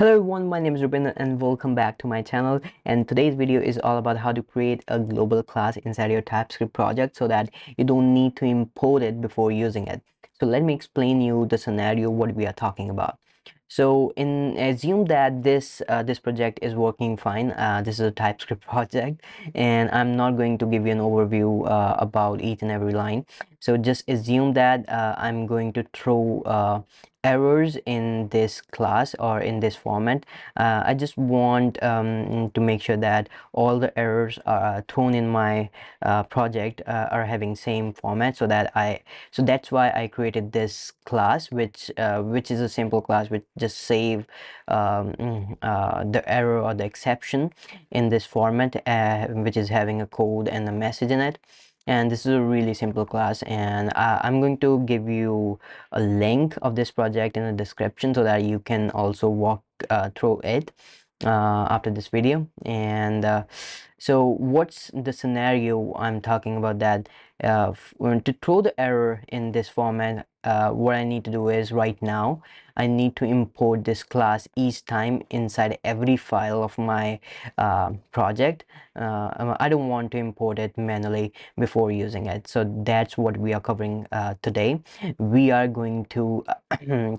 Hello everyone, my name is Ruben and welcome back to my channel. And today's video is all about how to create a global class inside your TypeScript project so that you don't need to import it before using it. So let me explain you the scenario what we are talking about. So assume that this project is working fine. This is a TypeScript project, and I'm not going to give you an overview about each and every line. So just assume that I'm going to throw errors in this class or in this format. I just want to make sure that all the errors are thrown in my project are having same format, so that's why I created this class, which is a simple class which just save the error or the exception in this format, which is having a code and a message in it. And this is a really simple class, and I'm going to give you a link of this project in the description so that you can also walk through it after this video. And so what's the scenario I'm talking about, that to throw the error in this format, what I need to do is right now I need to import this class each time inside every file of my project. I don't want to import it manually before using it, so that's what we are covering today. We are going to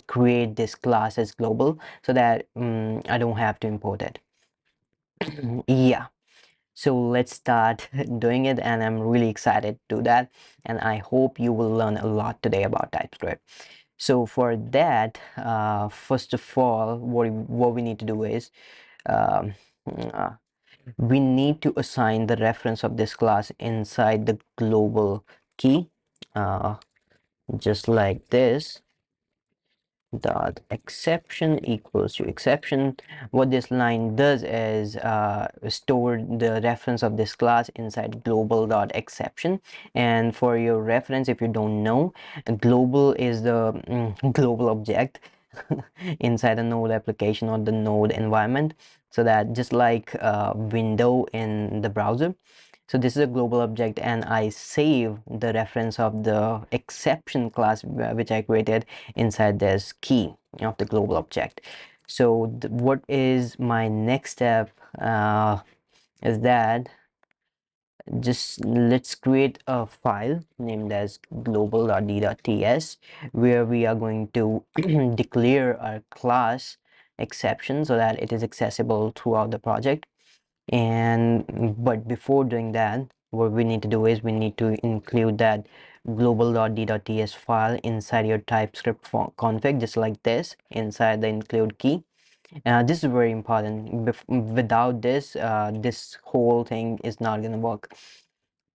create this class as global so that I don't have to import it. Yeah, so let's start doing it, and I'm really excited to do that, and I hope you will learn a lot today about TypeScript. So for that, first of all, what we need to do is um, uh, we need to assign the reference of this class inside the global key, uh, just like this. Dot exception equals to exception. What this line does is store the reference of this class inside global dot exception. And for your reference, if you don't know, global is the global object inside a node application or the node environment, so that just like a window in the browser. So this is a global object, and I save the reference of the exception class which I created inside this key of the global object. So what is my next step is that just let's create a file named as global.d.ts, where we are going to declare our class exception so that it is accessible throughout the project. And but before doing that, what we need to do is we need to include that global.d.ts file inside your TypeScript config, just like this, inside the include key. This is very important. Without this, this whole thing is not gonna work.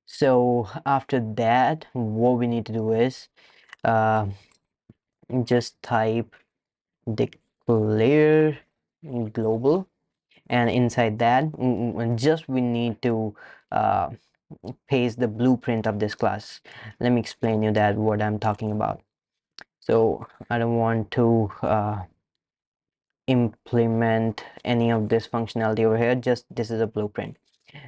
So after that, what we need to do is uh, just type declare global, and inside that just we need to uh, paste the blueprint of this class. Let me explain you that what I'm talking about. So I don't want to implement any of this functionality over here, just this is a blueprint.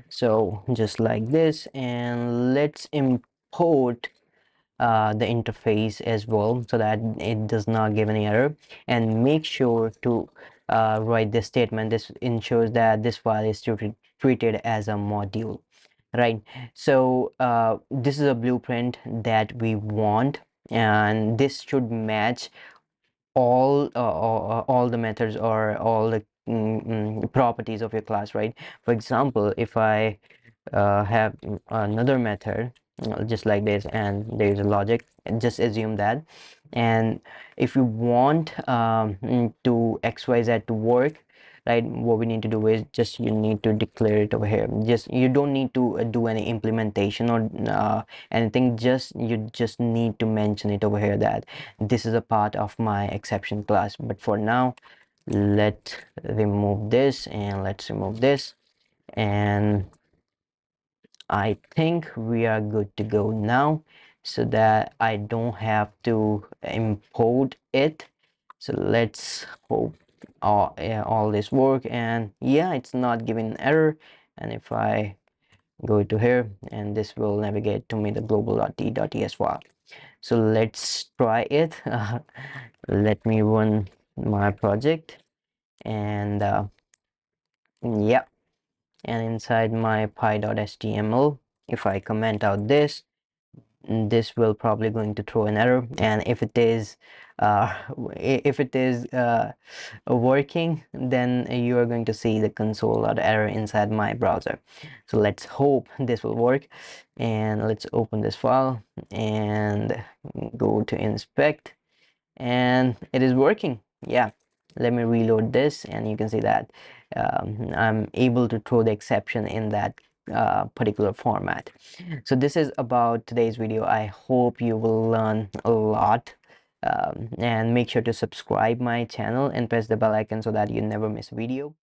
So just like this, and let's import the interface as well so that it does not give any error, and make sure to write this statement. This ensures that this file is treated as a module, right? So this is a blueprint that we want, and this should match all the methods or all the properties of your class, right? For example, if I have another method just like this, and there's a logic, and just assume that, and if you want to xyz to work, right, what we need to do is just you need to declare it over here. Just you don't need to do any implementation or anything, just you just need to mention it over here that this is a part of my exception class. But for now, let's remove this, and let's remove this, and I think we are good to go now, so that I don't have to import it. So let's hope all this work, and yeah, it's not giving an error. And if I go to here, and this will navigate to me the global.d.ts file. So let's try it. Let me run my project, and yeah, and inside my py.html, if I comment out this will probably going to throw an error, and if it is uh, if it is working, then you are going to see the console.error inside my browser. So let's hope this will work, and let's open this file and go to inspect, and it is working. Yeah, let me reload this, and you can see that I'm able to throw the exception in that particular format. So this is about today's video. I hope you will learn a lot, and make sure to subscribe my channel and press the bell icon so that you never miss a video.